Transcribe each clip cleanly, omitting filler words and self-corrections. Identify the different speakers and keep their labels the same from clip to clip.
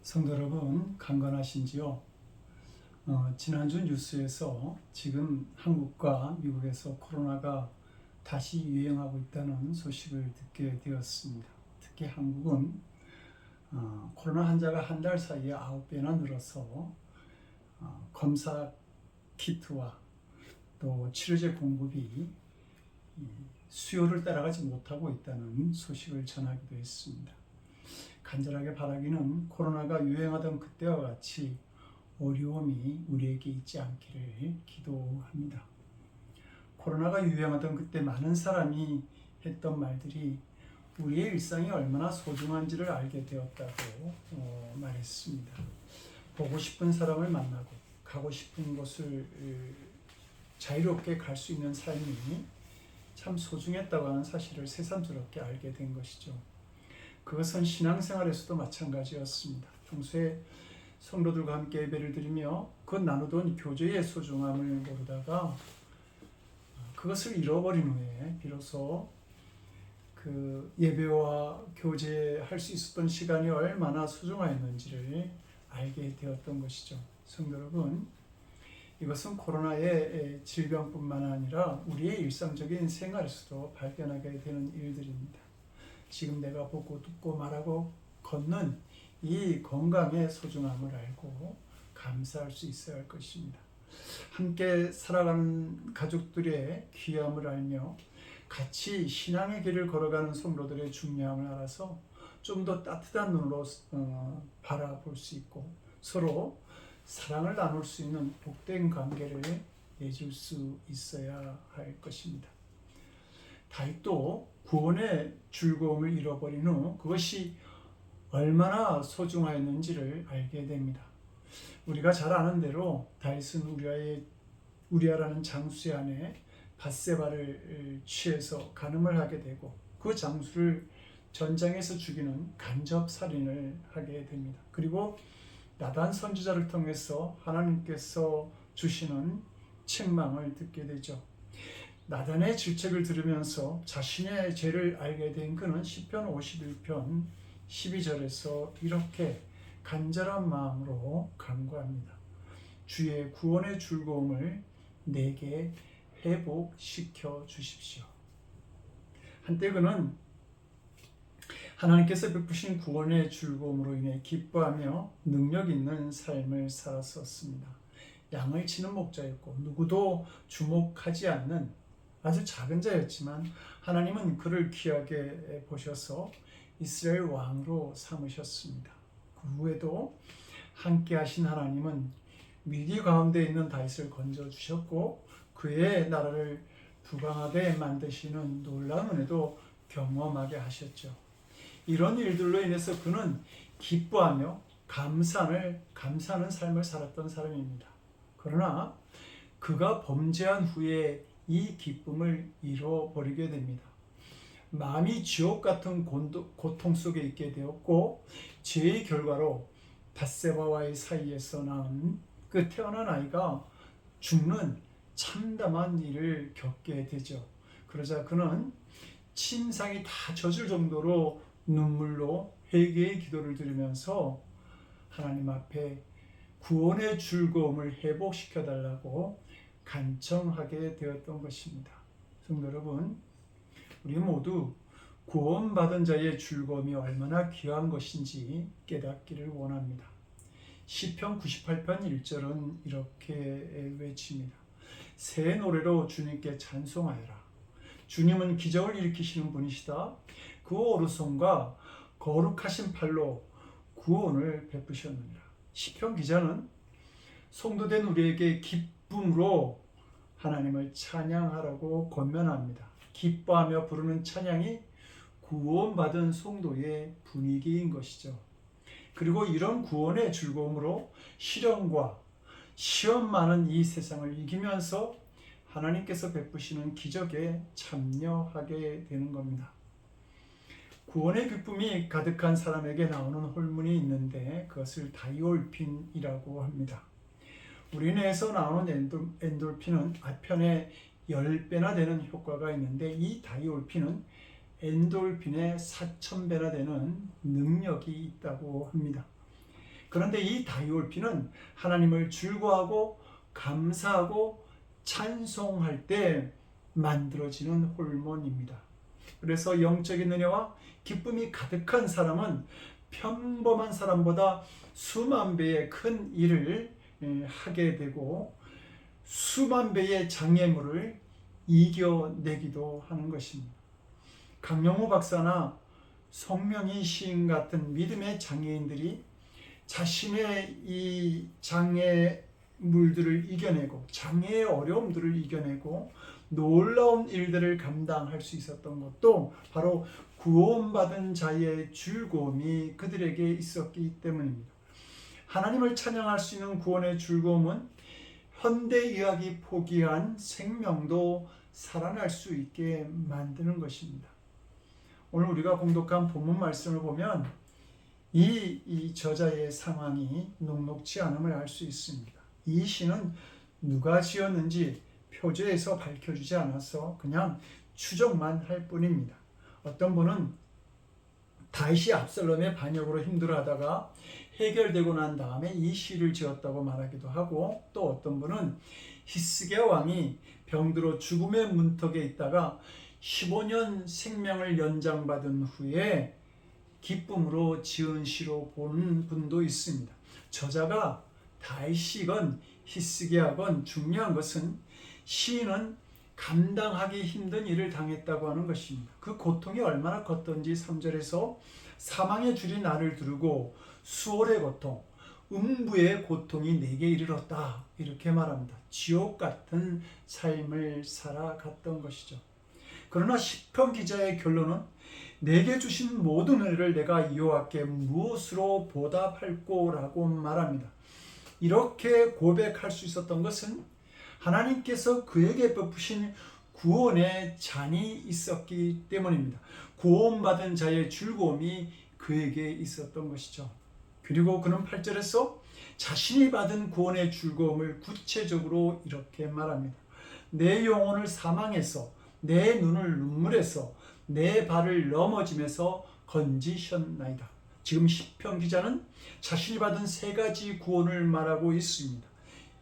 Speaker 1: 성도 여러분, 강건하신지요? 지난주 뉴스에서 지금 한국과 미국에서 코로나가 다시 유행하고 있다는 소식을 듣게 되었습니다. 특히 한국은 코로나 환자가 한 달 사이에 9배나 늘어서 검사 키트와 또 치료제 공급이 수요를 따라가지 못하고 있다는 소식을 전하기도 했습니다. 간절하게 바라기는 코로나가 유행하던 그때와 같이 어려움이 우리에게 있지 않기를 기도합니다. 코로나가 유행하던 그때 많은 사람이 했던 말들이 우리의 일상이 얼마나 소중한지를 알게 되었다고 말했습니다. 보고 싶은 사람을 만나고 가고 싶은 곳을 자유롭게 갈 수 있는 삶이 참 소중했다고 하는 사실을 새삼스럽게 알게 된 것이죠. 그것은 신앙생활에서도 마찬가지였습니다. 평소에 성도들과 함께 예배를 드리며 그 나누던 교제의 소중함을 모르다가 그것을 잃어버린 후에 비로소 그 예배와 교제할 수 있었던 시간이 얼마나 소중하였는지를 알게 되었던 것이죠. 성도 여러분, 이것은 코로나의 질병뿐만 아니라 우리의 일상적인 생활에서도 발견하게 되는 일들입니다. 지금 내가 보고 듣고 말하고 걷는 이 건강의 소중함을 알고 감사할 수 있어야 할 것입니다. 함께 살아가는 가족들의 귀함을 알며 같이 신앙의 길을 걸어가는 성도들의 중요함을 알아서 좀 더 따뜻한 눈으로 바라볼 수 있고 서로 사랑을 나눌 수 있는 복된 관계를 맺을 수 있어야 할 것입니다. 다윗도 구원의 즐거움을 잃어버린 후 그것이 얼마나 소중하였는지를 알게 됩니다. 우리가 잘 아는 대로 다윗은 우리아라는 장수의 아내 밧세바를 취해서 간음을 하게 되고 그 장수를 전장에서 죽이는 간접 살인을 하게 됩니다. 그리고 나단 선지자를 통해서 하나님께서 주시는 책망을 듣게 되죠. 나단의 질책을 들으면서 자신의 죄를 알게 된 그는 시편 51편 12절에서 이렇게 간절한 마음으로 간구합니다. 주의 구원의 즐거움을 내게 회복시켜 주십시오. 한때 그는 하나님께서 베푸신 구원의 즐거움으로 인해 기뻐하며 능력 있는 삶을 살았었습니다. 양을 치는 목자였고 누구도 주목하지 않는 아주 작은 자였지만 하나님은 그를 귀하게 보셔서 이스라엘 왕으로 삼으셨습니다. 그 후에도 함께 하신 하나님은 위기 가운데 있는 다윗을 건져주셨고 그의 나라를 부강하게 만드시는 놀라운 은혜도 경험하게 하셨죠. 이런 일들로 인해서 그는 기뻐하며 감사하는 삶을 살았던 사람입니다. 그러나 그가 범죄한 후에 이 기쁨을 잃어버리게 됩니다. 마음이 지옥 같은 고통 속에 있게 되었고 죄의 결과로 밧세바와의 사이에서 낳은 그 태어난 아이가 죽는 참담한 일을 겪게 되죠. 그러자 그는 침상이 다 젖을 정도로 눈물로 회개의 기도를 드리면서 하나님 앞에 구원의 즐거움을 회복시켜 달라고 간청하게 되었던 것입니다. 성도 여러분, 우리 모두 구원받은 자의 즐거움이 얼마나 귀한 것인지 깨닫기를 원합니다. 시편 98편 1절은 이렇게 외칩니다. 새 노래로 주님께 찬송하여라. 주님은 기적을 일으키시는 분이시다. 그 오르손과 거룩하신 팔로 구원을 베푸셨느니라. 시편 기자는 성도된 우리에게 기쁨으로 하나님을 찬양하라고 권면합니다. 기뻐하며 부르는 찬양이 구원받은 성도의 분위기인 것이죠. 그리고 이런 구원의 즐거움으로 시련과 시험 많은 이 세상을 이기면서 하나님께서 베푸시는 기적에 참여하게 되는 겁니다. 구원의 기쁨이 가득한 사람에게 나오는 홀문이 있는데 그것을 다이올핀이라고 합니다. 우리 뇌에서 나오는 엔돌핀은 아편의 10배나 되는 효과가 있는데 이 다이올핀은 엔돌핀의 4000배나 되는 능력이 있다고 합니다. 그런데 이 다이올피는 하나님을 즐거워하고 감사하고 찬송할 때 만들어지는 호르몬입니다. 그래서 영적인 은혜와 기쁨이 가득한 사람은 평범한 사람보다 수만 배의 큰 일을 하게 되고 수만 배의 장애물을 이겨내기도 하는 것입니다. 강영호 박사나 성명희 시인 같은 믿음의 장애인들이 자신의 이 장애물들을 이겨내고 장애의 어려움들을 이겨내고 놀라운 일들을 감당할 수 있었던 것도 바로 구원받은 자의 즐거움이 그들에게 있었기 때문입니다. 하나님을 찬양할 수 있는 구원의 즐거움은 현대의학이 포기한 생명도 살아날 수 있게 만드는 것입니다. 오늘 우리가 공독한 본문 말씀을 보면 이 저자의 상황이 녹록지 않음을 알 수 있습니다. 이 시는 누가 지었는지 표제에서 밝혀주지 않아서 그냥 추정만 할 뿐입니다. 어떤 분은 다윗이 압살롬의 반역으로 힘들어하다가 해결되고 난 다음에 이 시를 지었다고 말하기도 하고, 또 어떤 분은 히스기야 왕이 병들어 죽음의 문턱에 있다가 15년 생명을 연장받은 후에 기쁨으로 지은 시로 보는 분도 있습니다. 저자가 다윗이건 히스기야건 중요한 것은 시인은 감당하기 힘든 일을 당했다고 하는 것입니다. 그 고통이 얼마나 컸던지 3절에서 사망의 줄이 나를 두르고 수월의 고통, 음부의 고통이 내게 이르렀다 이렇게 말합니다. 지옥 같은 삶을 살아갔던 것이죠. 그러나 시편 기자의 결론은 내게 주신 모든 은혜를 내가 여호와께 무엇으로 보답할꼬 라고 말합니다. 이렇게 고백할 수 있었던 것은 하나님께서 그에게 베푸신 구원의 잔이 있었기 때문입니다. 구원받은 자의 즐거움이 그에게 있었던 것이죠. 그리고 그는 8절에서 자신이 받은 구원의 즐거움을 구체적으로 이렇게 말합니다. 내 영혼을 사망에서, 내 눈을 눈물에서, 내 발을 넘어짐에서 건지셨나이다. 지금 시편 기자는 자신이 받은 세 가지 구원을 말하고 있습니다.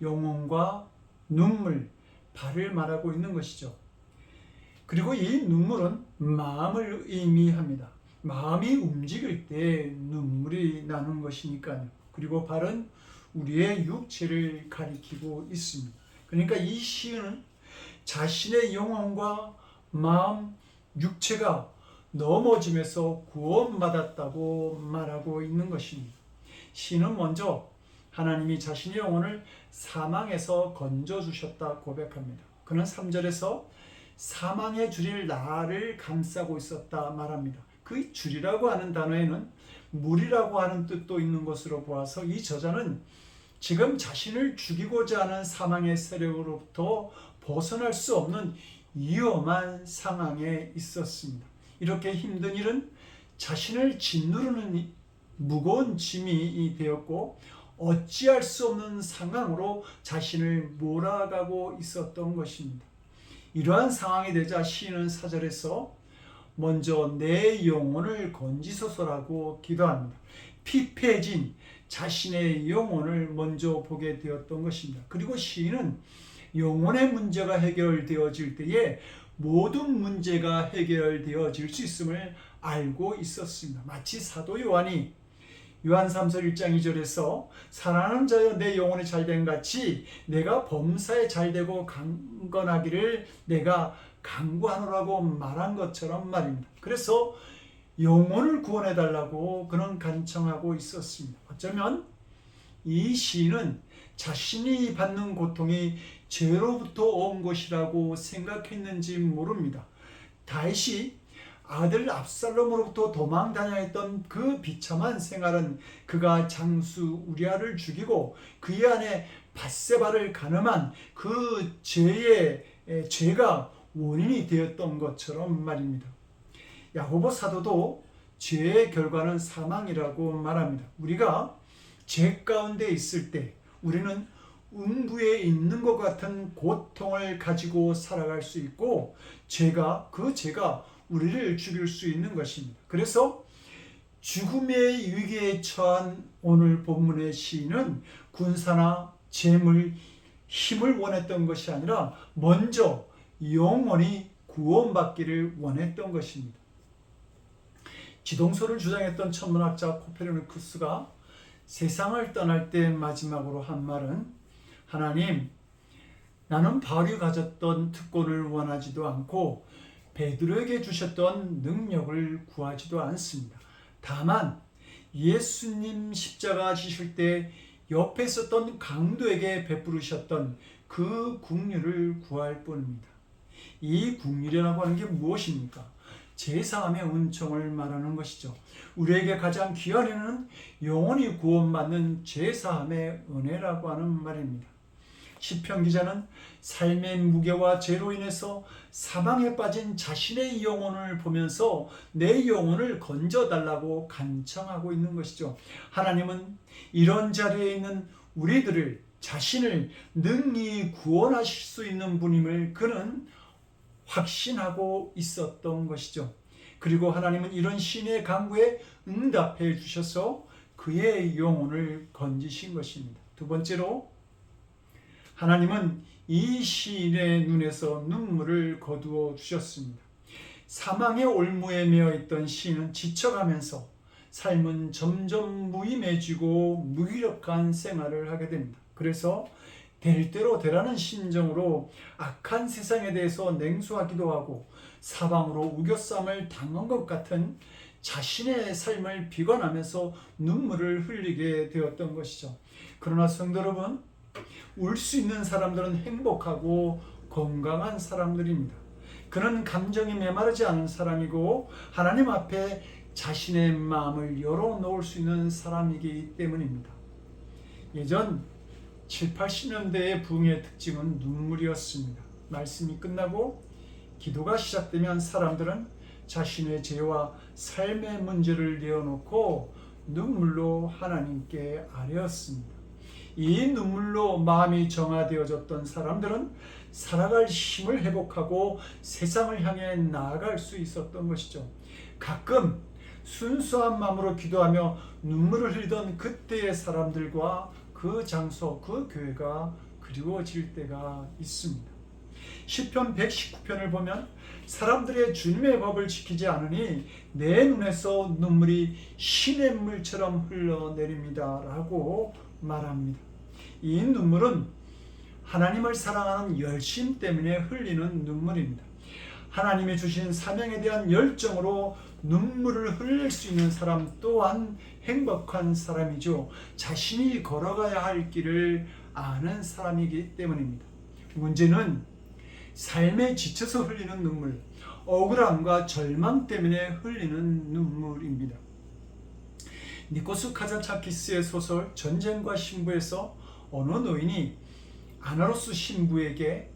Speaker 1: 영혼과 눈물, 발을 말하고 있는 것이죠. 그리고 이 눈물은 마음을 의미합니다. 마음이 움직일 때 눈물이 나는 것이니까요. 그리고 발은 우리의 육체를 가리키고 있습니다. 그러니까 이 시인은 자신의 영혼과 마음, 육체가 넘어짐에서 구원받았다고 말하고 있는 것입니다. 시인은 먼저 하나님이 자신의 영혼을 사망에서 건져주셨다 고백합니다. 그는 3절에서 사망의 줄이 나를 감싸고 있었다 말합니다. 그 줄이라고 하는 단어에는 물이라고 하는 뜻도 있는 것으로 보아서 이 저자는 지금 자신을 죽이고자 하는 사망의 세력으로부터 벗어날 수 없는 위험한 상황에 있었습니다. 이렇게 힘든 일은 자신을 짓누르는 무거운 짐이 되었고 어찌할 수 없는 상황으로 자신을 몰아가고 있었던 것입니다. 이러한 상황이 되자 시인은 4절에서 먼저 내 영혼을 건지소서라고 기도합니다. 피폐해진 자신의 영혼을 먼저 보게 되었던 것입니다. 그리고 시인은 영혼의 문제가 해결되어질 때에 모든 문제가 해결되어질 수 있음을 알고 있었습니다. 마치 사도 요한이 요한 3서 1장 2절에서 사랑하는 자여 내 영혼이 잘된 같이 내가 범사에 잘되고 강건하기를 내가 간구하노라고 말한 것처럼 말입니다. 그래서 영혼을 구원해달라고 그는 간청하고 있었습니다. 어쩌면 이 시인은 자신이 받는 고통이 죄로부터 온 것이라고 생각했는지 모릅니다. 다윗이 아들 압살롬으로부터 도망 다녀했던 그 비참한 생활은 그가 장수 우리아를 죽이고 그의 아내 밧세바를 간음한 그 죄가 원인이 되었던 것처럼 말입니다. 야고보 사도도 죄의 결과는 사망이라고 말합니다. 우리가 죄 가운데 있을 때 우리는 음부에 있는 것 같은 고통을 가지고 살아갈 수 있고 그 죄가 우리를 죽일 수 있는 것입니다. 그래서 죽음의 위기에 처한 오늘 본문의 시인은 군사나 재물, 힘을 원했던 것이 아니라 먼저 영원히 구원받기를 원했던 것입니다. 지동설을 주장했던 천문학자 코페르니쿠스가 세상을 떠날 때 마지막으로 한 말은, 하나님, 나는 바울이 가졌던 특권을 원하지도 않고 베드로에게 주셨던 능력을 구하지도 않습니다. 다만 예수님 십자가 지실 때 옆에 있었던 강도에게 베푸르셨던 그 긍휼을 구할 뿐입니다. 이 긍휼이라고 하는 게 무엇입니까? 제사함의 은총을 말하는 것이죠. 우리에게 가장 귀한 은혜는 영원히 구원받는 제사함의 은혜라고 하는 말입니다. 시편 기자는 삶의 무게와 죄로 인해서 사망에 빠진 자신의 영혼을 보면서 내 영혼을 건져달라고 간청하고 있는 것이죠. 하나님은 이런 자리에 있는 우리들을, 자신을 능히 구원하실 수 있는 분임을 그는 확신하고 있었던 것이죠. 그리고 하나님은 이런 신의 간구에 응답해 주셔서 그의 영혼을 건지신 것입니다. 두 번째로, 하나님은 이 시인의 눈에서 눈물을 거두어 주셨습니다. 사망의 올무에 매여 있던 시인은 지쳐가면서 삶은 점점 무의미해지고 무기력한 생활을 하게 됩니다. 그래서 될 대로 되라는 심정으로 악한 세상에 대해서 냉소하기도 하고 사방으로 우겨쌈을 당한 것 같은 자신의 삶을 비관하면서 눈물을 흘리게 되었던 것이죠. 그러나 성도 여러분, 울 수 있는 사람들은 행복하고 건강한 사람들입니다. 그는 감정이 메마르지 않은 사람이고 하나님 앞에 자신의 마음을 열어놓을 수 있는 사람이기 때문입니다. 예전 7, 80년대의 부흥의 특징은 눈물이었습니다. 말씀이 끝나고 기도가 시작되면 사람들은 자신의 죄와 삶의 문제를 내어놓고 눈물로 하나님께 아뢰었습니다. 이 눈물로 마음이 정화되어졌던 사람들은 살아갈 힘을 회복하고 세상을 향해 나아갈 수 있었던 것이죠. 가끔 순수한 마음으로 기도하며 눈물을 흘리던 그때의 사람들과 그 장소, 그 교회가 그리워질 때가 있습니다. 시편 119편을 보면 사람들의 주님의 법을 지키지 않으니 내 눈에서 눈물이 시냇물처럼 흘러내립니다 라고 말합니다. 이 눈물은 하나님을 사랑하는 열심 때문에 흘리는 눈물입니다. 하나님이 주신 사명에 대한 열정으로 눈물을 흘릴 수 있는 사람 또한 행복한 사람이죠. 자신이 걸어가야 할 길을 아는 사람이기 때문입니다. 문제는 삶에 지쳐서 흘리는 눈물, 억울함과 절망 때문에 흘리는 눈물입니다. 니코스 카자차키스의 소설 전쟁과 신부에서 어느 노인이 아나로스 신부에게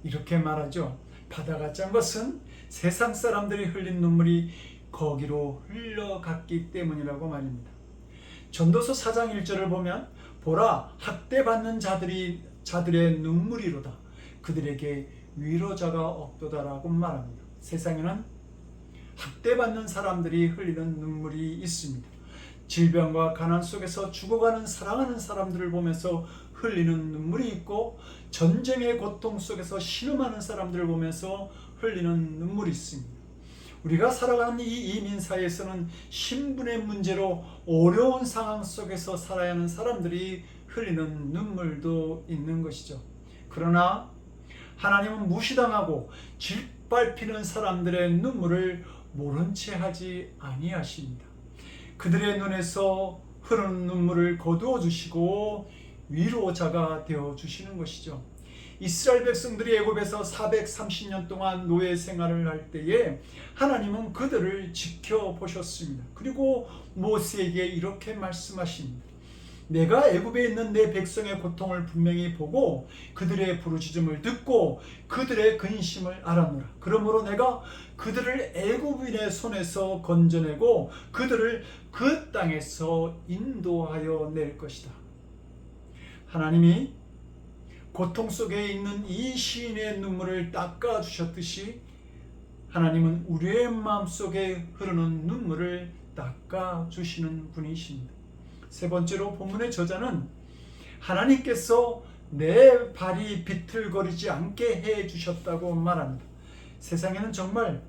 Speaker 1: 이렇게 말하죠. 바다가 짠 것은 세상 사람들이 흘린 눈물이 거기로 흘러갔기 때문이라고 말입니다. 전도서 4장 1절을 보면 보라, 학대받는 자들의 눈물이로다. 그들에게 위로자가 없도다라고 말합니다. 세상에는 학대받는 사람들이 흘리는 눈물이 있습니다. 질병과 가난 속에서 죽어가는 사랑하는 사람들을 보면서 흘리는 눈물이 있고, 전쟁의 고통 속에서 신음하는 사람들을 보면서 흘리는 눈물이 있습니다. 우리가 살아가는 이 이민 사회에서는 신분의 문제로 어려운 상황 속에서 살아야 하는 사람들이 흘리는 눈물도 있는 것이죠. 그러나 하나님은 무시당하고 짓밟히는 사람들의 눈물을 모른 채 하지 아니하십니다. 그들의 눈에서 흐르는 눈물을 거두어 주시고 위로자가 되어 주시는 것이죠. 이스라엘 백성들이 애굽에서 430년 동안 노예 생활을 할 때에 하나님은 그들을 지켜보셨습니다. 그리고 모세에게 이렇게 말씀하십니다. 내가 애굽에 있는 내 백성의 고통을 분명히 보고 그들의 부르짖음을 듣고 그들의 근심을 알아노라. 그러므로 내가 그들을 애굽인의 손에서 건져내고 그들을 그 땅에서 인도하여 낼 것이다. 하나님이 고통 속에 있는 이 시인의 눈물을 닦아주셨듯이 하나님은 우리의 마음속에 흐르는 눈물을 닦아주시는 분이십니다. 세 번째로 본문의 저자는 하나님께서 내 발이 비틀거리지 않게 해주셨다고 말합니다. 세상에는 정말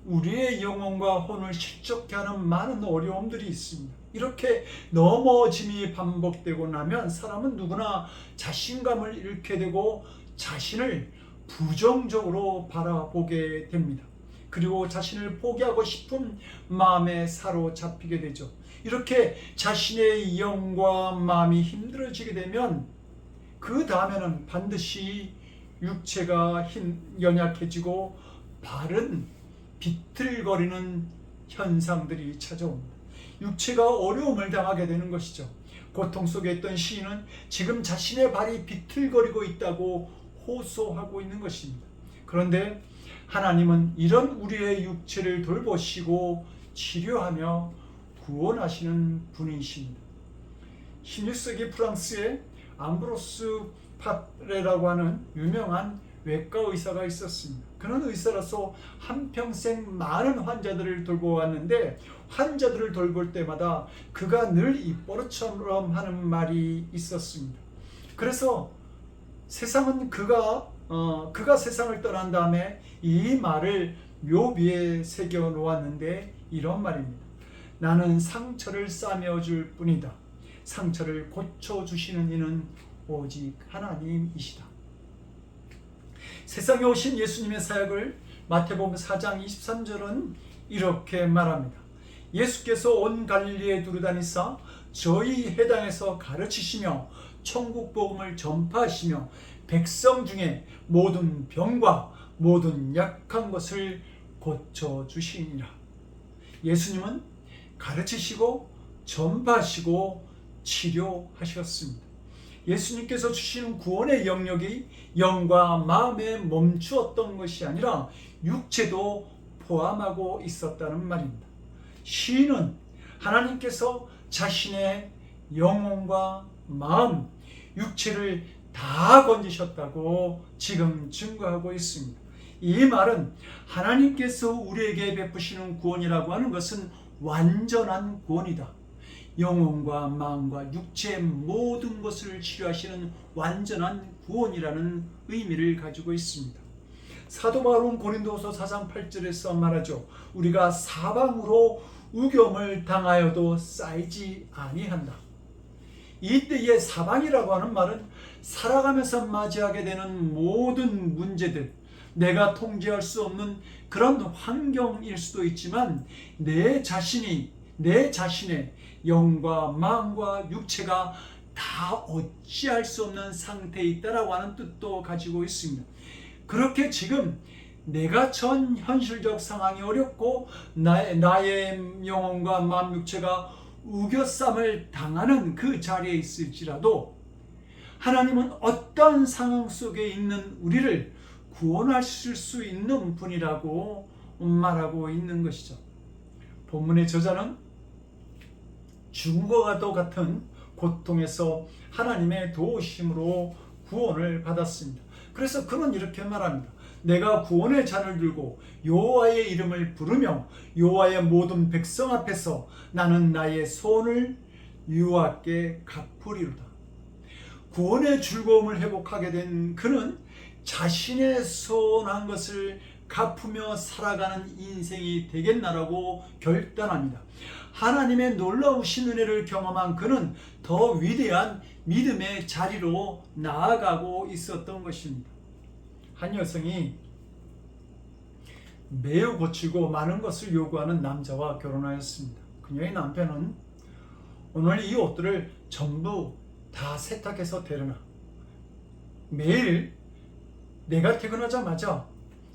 Speaker 1: 우리의 영혼과 혼을 실족케 하는 많은 어려움들이 있습니다. 이렇게 넘어짐이 반복되고 나면 사람은 누구나 자신감을 잃게 되고 자신을 부정적으로 바라보게 됩니다. 그리고 자신을 포기하고 싶은 마음에 사로잡히게 되죠. 이렇게 자신의 영과 마음이 힘들어지게 되면 그 다음에는 반드시 육체가 연약해지고 발은 비틀거리는 현상들이 찾아옵니다. 육체가 어려움을 당하게 되는 것이죠. 고통 속에 있던 시인은 지금 자신의 발이 비틀거리고 있다고 호소하고 있는 것입니다. 그런데 하나님은 이런 우리의 육체를 돌보시고 치료하며 구원하시는 분이십니다. 16세기 프랑스에 암브로스 파레라고 하는 유명한 외과 의사가 있었습니다. 그는 의사로서 한평생 많은 환자들을 돌보았는데 환자들을 돌볼 때마다 그가 늘 입버릇처럼 하는 말이 있었습니다. 그래서 그가 세상을 떠난 다음에 이 말을 묘비에 새겨 놓았는데 이런 말입니다. 나는 상처를 싸매어 줄 뿐이다. 상처를 고쳐주시는 이는 오직 하나님이시다. 세상에 오신 예수님의 사역을 마태복음 4장 23절은 이렇게 말합니다. 예수께서 온 갈릴리에 두루다니사 저희 해당에서 가르치시며 천국 복음을 전파하시며 백성 중에 모든 병과 모든 약한 것을 고쳐주시니라. 예수님은 가르치시고 전파하시고 치료하셨습니다. 예수님께서 주시는 구원의 영역이 영과 마음에 멈추었던 것이 아니라 육체도 포함하고 있었다는 말입니다. 시인은 하나님께서 자신의 영혼과 마음, 육체를 다 건지셨다고 지금 증거하고 있습니다. 이 말은 하나님께서 우리에게 베푸시는 구원이라고 하는 것은 완전한 구원이다. 영혼과 마음과 육체의 모든 것을 치료하시는 완전한 구원이라는 의미를 가지고 있습니다. 사도 바울은 고린도후서 4장 8절에서 말하죠. 우리가 사방으로 우겸을 당하여도 쌓이지 아니한다. 이때의 사방이라고 하는 말은 살아가면서 맞이하게 되는 모든 문제들, 내가 통제할 수 없는 그런 환경일 수도 있지만 내 자신의 영과 마음과 육체가 다 어찌할 수 없는 상태에 있다라고 하는 뜻도 가지고 있습니다. 그렇게 지금 내가 전 현실적 상황이 어렵고 나의 영혼과 마음, 육체가 우겨쌈을 당하는 그 자리에 있을지라도 하나님은 어떤 상황 속에 있는 우리를 구원하실 수 있는 분이라고 말하고 있는 것이죠. 본문의 저자는 죽은 것과도 같은 고통에서 하나님의 도우심으로 구원을 받았습니다. 그래서 그는 이렇게 말합니다. 내가 구원의 잔을 들고 여호와의 이름을 부르며 여호와의 모든 백성 앞에서 나는 나의 손을 여호와께 갚으리로다. 구원의 즐거움을 회복하게 된 그는 자신의 손한 것을 갚으며 살아가는 인생이 되겠나라고 결단합니다. 하나님의 놀라우신 은혜를 경험한 그는 더 위대한 믿음의 자리로 나아가고 있었던 것입니다. 한 여성이 매우 거칠고 많은 것을 요구하는 남자와 결혼하였습니다. 그녀의 남편은 오늘 이 옷들을 전부 다 세탁해서 데려놔. 매일 내가 퇴근하자마자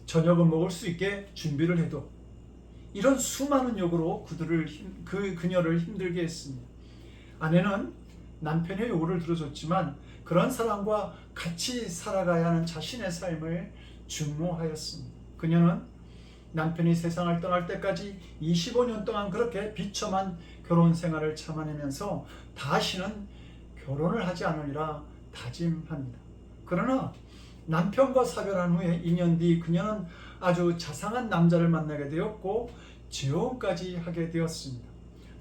Speaker 1: 저녁을 먹을 수 있게 준비를 해둬. 이런 수많은 요구로 그녀를 힘들게 했습니다. 아내는 남편의 요구를 들어줬지만 그런 사람과 같이 살아가야 하는 자신의 삶을 증오하였습니다. 그녀는 남편이 세상을 떠날 때까지 25년 동안 그렇게 비참한 결혼 생활을 참아내면서 다시는 결혼을 하지 않으리라 다짐합니다. 그러나 남편과 사별한 후에 2년 뒤 그녀는 아주 자상한 남자를 만나게 되었고 재혼까지 하게 되었습니다.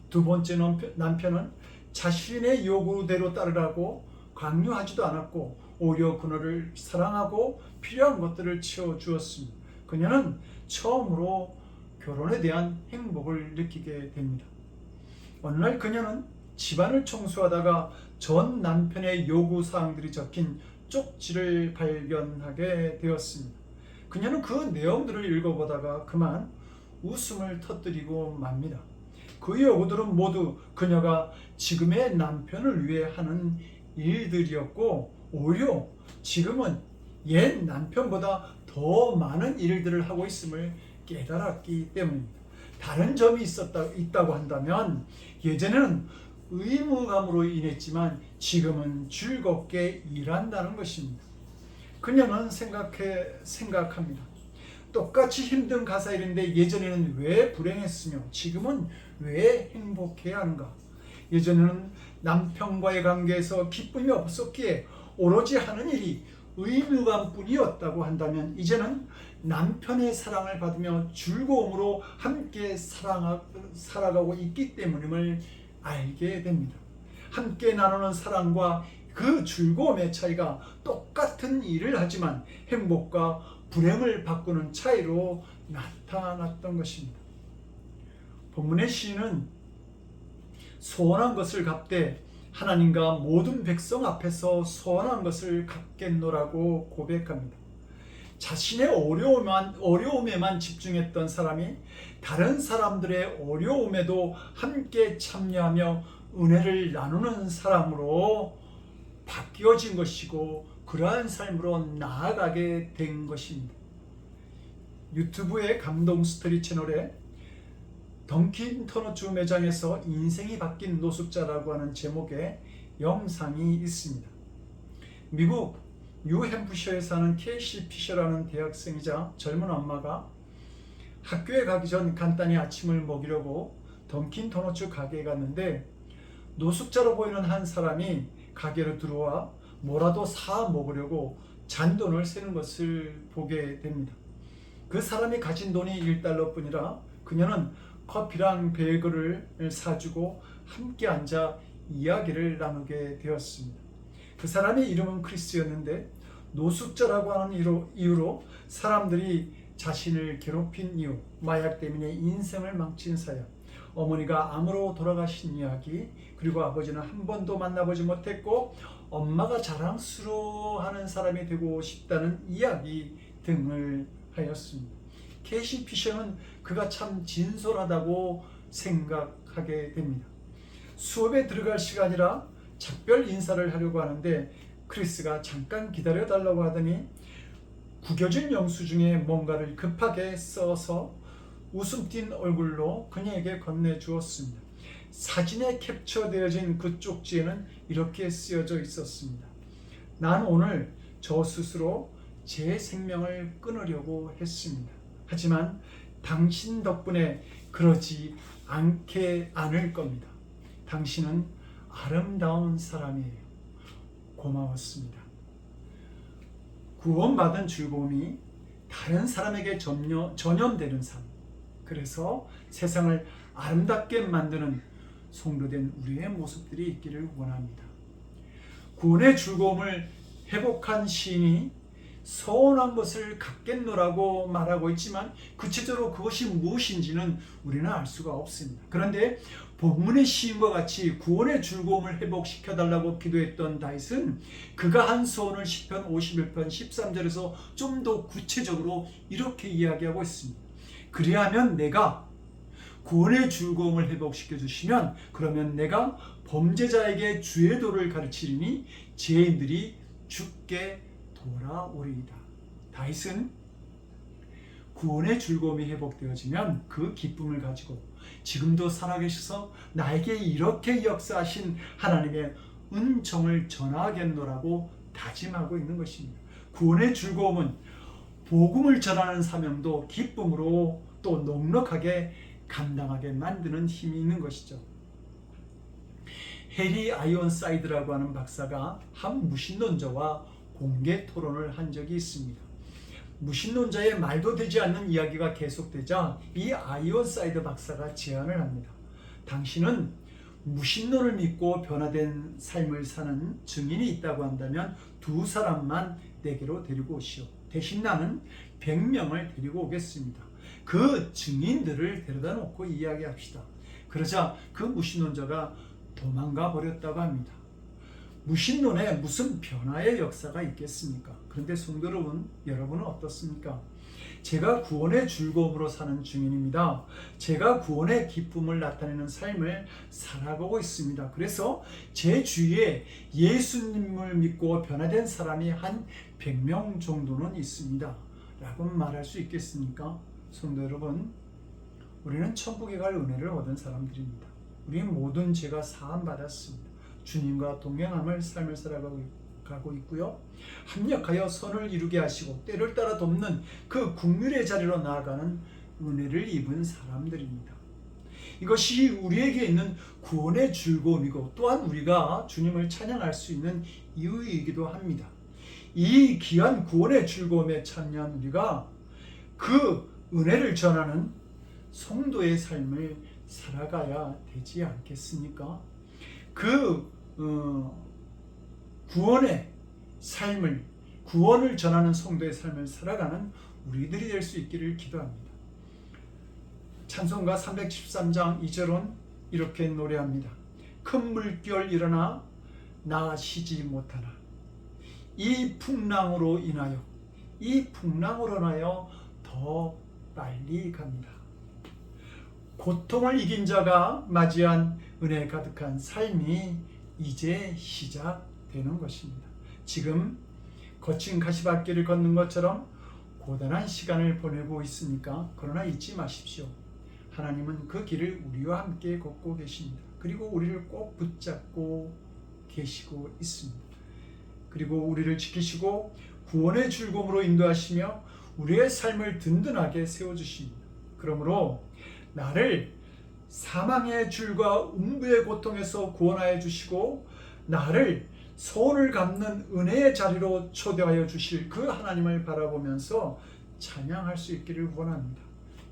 Speaker 1: 두 번째 남편은 자신의 요구대로 따르라고 강요하지도 않았고 오히려 그녀를 사랑하고 필요한 것들을 채워주었습니다. 그녀는 처음으로 결혼에 대한 행복을 느끼게 됩니다. 어느 날 그녀는 집안을 청소하다가 전 남편의 요구사항들이 적힌 쪽지를 발견하게 되었습니다. 그녀는 그 내용들을 읽어보다가 그만 웃음을 터뜨리고 맙니다. 그 요구들은 모두 그녀가 지금의 남편을 위해 하는 일들이었고 오히려 지금은 옛 남편보다 더 많은 일들을 하고 있음을 깨달았기 때문입니다. 다른 점이 있다고 한다면 예전에는 의무감으로 인했지만 지금은 즐겁게 일한다는 것입니다. 그녀는 생각합니다. 똑같이 힘든 가사일인데 예전에는 왜 불행했으며 지금은 왜 행복해야 하는가? 예전에는 남편과의 관계에서 기쁨이 없었기에 오로지 하는 일이 의무감뿐이었다고 한다면 이제는 남편의 사랑을 받으며 즐거움으로 함께 살아가고 있기 때문임을 알게 됩니다. 함께 나누는 사랑과 그 즐거움의 차이가 똑같은 일을 하지만 행복과 불행을 바꾸는 차이로 나타났던 것입니다. 본문의 시인은 소원한 것을 갚되 하나님과 모든 백성 앞에서 소원한 것을 갚겠노라고 고백합니다. 자신의 어려움에만 집중했던 사람이 다른 사람들의 어려움에도 함께 참여하며 은혜를 나누는 사람으로 바뀌어진 것이고 그러한 삶으로 나아가게 된 것입니다. 유튜브의 감동 스토리 채널에 던킨 도너츠 매장에서 인생이 바뀐 노숙자라고 하는 제목의 영상이 있습니다. 미국 뉴햄프셔에 사는 케이시 피셔라는 대학생이자 젊은 엄마가 학교에 가기 전 간단히 아침을 먹이려고 던킨 도너츠 가게에 갔는데 노숙자로 보이는 한 사람이 가게로 들어와 뭐라도 사 먹으려고 잔돈을 세는 것을 보게 됩니다. 그 사람이 가진 돈이 $1뿐이라 그녀는 커피랑 베이글을 사주고 함께 앉아 이야기를 나누게 되었습니다. 그 사람의 이름은 크리스였는데 노숙자라고 하는 이유로 사람들이 자신을 괴롭힌 이유, 마약 때문에 인생을 망친 사연, 어머니가 암으로 돌아가신 이야기, 그리고 아버지는 한 번도 만나보지 못했고 엄마가 자랑스러워하는 사람이 되고 싶다는 이야기 등을 하였습니다. 케이시 피셔는 그가 참 진솔하다고 생각하게 됩니다. 수업에 들어갈 시간이라 작별 인사를 하려고 하는데 크리스가 잠깐 기다려달라고 하더니 구겨진 영수증에 뭔가를 급하게 써서 웃음 띤 얼굴로 그녀에게 건네주었습니다. 사진에 캡처되어진 그 쪽지에는 이렇게 쓰여져 있었습니다. 난 오늘 저 스스로 제 생명을 끊으려고 했습니다. 하지만 당신 덕분에 그러지 않을 겁니다. 당신은 아름다운 사람이에요. 고마웠습니다. 구원받은 즐거움이 다른 사람에게 전염되는 삶, 그래서 세상을 아름답게 만드는 성도된 우리의 모습들이 있기를 원합니다. 구원의 즐거움을 회복한 시인이 서운한 것을 갚겠노라고 말하고 있지만 구체적으로 그것이 무엇인지는 우리는 알 수가 없습니다. 그런데 본문의 시인과 같이 구원의 즐거움을 회복시켜달라고 기도했던 다윗은 그가 한 소원을 시편 51편 13절에서 좀 더 구체적으로 이렇게 이야기하고 있습니다. 그리하면 내가 구원의 즐거움을 회복시켜 주시면 그러면 내가 범죄자에게 주의 도를 가르치리니 죄인들이 주께 돌아오리이다. 다윗은 구원의 즐거움이 회복되어지면 그 기쁨을 가지고 지금도 살아계셔서 나에게 이렇게 역사하신 하나님의 은총을 전하겠노라고 다짐하고 있는 것입니다. 구원의 즐거움은 복음을 전하는 사명도 기쁨으로 또 넉넉하게 감당하게 만드는 힘이 있는 것이죠. 해리 아이언사이드라고 하는 박사가 한 무신론자와 공개 토론을 한 적이 있습니다. 무신론자의 말도 되지 않는 이야기가 계속되자 이 아이언사이드 박사가 제안을 합니다. 당신은 무신론을 믿고 변화된 삶을 사는 증인이 있다고 한다면 두 사람만 내게로 데리고 오시오. 대신 나는 100명을 데리고 오겠습니다. 그 증인들을 데려다 놓고 이야기합시다. 그러자 그 무신론자가 도망가 버렸다고 합니다. 무신론에 무슨 변화의 역사가 있겠습니까? 그런데 성도 여러분은 어떻습니까? 제가 구원의 즐거움으로 사는 증인입니다. 제가 구원의 기쁨을 나타내는 삶을 살아가고 있습니다. 그래서 제 주위에 예수님을 믿고 변화된 사람이 한 100명 정도는 있습니다. 라고 말할 수 있겠습니까? 성도 여러분, 우리는 천국에 갈 은혜를 얻은 사람들입니다. 우리는 모든 죄가 사함받았습니다. 주님과 동행함을 삶을 살아가고 있고요. 합력하여 선을 이루게 하시고 때를 따라 돕는 그 국률의 자리로 나아가는 은혜를 입은 사람들입니다. 이것이 우리에게 있는 구원의 즐거움이고 또한 우리가 주님을 찬양할 수 있는 이유이기도 합니다. 이 귀한 구원의 즐거움에 참여한 우리가 그 은혜를 전하는 성도의 삶을 살아가야 되지 않겠습니까? 그 구원의 삶을, 구원을 전하는 성도의 삶을 살아가는 우리들이 될 수 있기를 기도합니다. 찬송가 313장 2절은 이렇게 노래합니다. 큰 물결 일어나 나 쉬지 못하나 이 풍랑으로 인하여 더 빨리 갑니다. 고통을 이긴 자가 맞이한 은혜 가득한 삶이 이제 시작되는 것입니다. 지금 거친 가시밭길을 걷는 것처럼 고단한 시간을 보내고 있습니까? 그러나 잊지 마십시오. 하나님은 그 길을 우리와 함께 걷고 계십니다. 그리고 우리를 꼭 붙잡고 계시고 있습니다. 그리고 우리를 지키시고 구원의 즐거움으로 인도하시며 우리의 삶을 든든하게 세워주십니다. 그러므로 나를 사망의 줄과 음부의 고통에서 구원하여 주시고 나를 소원을 갚는 은혜의 자리로 초대하여 주실 그 하나님을 바라보면서 찬양할 수 있기를 원합니다.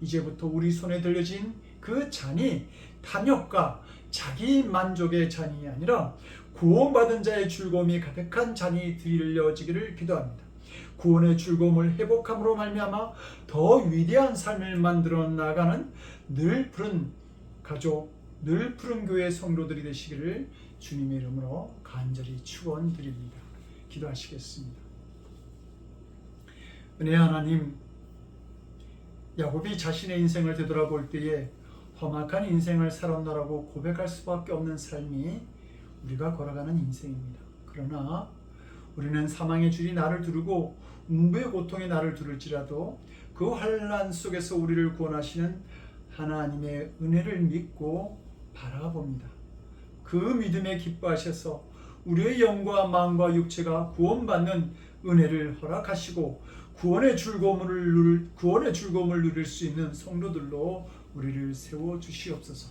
Speaker 1: 이제부터 우리 손에 들려진 그 잔이 탐욕과 자기 만족의 잔이 아니라 구원받은 자의 즐거움이 가득한 잔이 들려지기를 기도합니다. 구원의 즐거움을 회복함으로 말미암아 더 위대한 삶을 만들어 나가는 늘 푸른 가족, 늘 푸른 교회 성도들이 되시기를 주님의 이름으로 간절히 축원드립니다. 기도하시겠습니다. 은혜의 하나님, 야곱이 자신의 인생을 되돌아볼 때에 험악한 인생을 살았노라고 고백할 수밖에 없는 삶이 우리가 걸어가는 인생입니다. 그러나 우리는 사망의 줄이 나를 두르고 음부의 고통이 나를 두를지라도 그 환난 속에서 우리를 구원하시는 하나님의 은혜를 믿고 바라봅니다. 그 믿음에 기뻐하셔서 우리의 영과 마음과 육체가 구원받는 은혜를 허락하시고 구원의 즐거움을 누릴 수 있는 성도들로 우리를 세워 주시옵소서.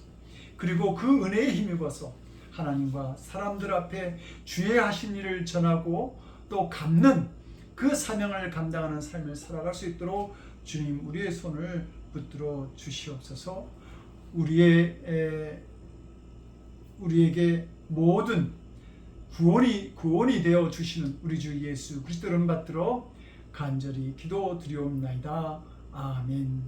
Speaker 1: 그리고 그 은혜에 힘입어서 하나님과 사람들 앞에 주의 하신 일을 전하고 또 갚는 그 사명을 감당하는 삶을 살아갈 수 있도록 주님 우리의 손을 붙들어 주시옵소서. 우리에게 모든 구원이 되어 주시는 우리 주 예수 그리스도를 받들어 간절히 기도드리옵나이다. 아멘.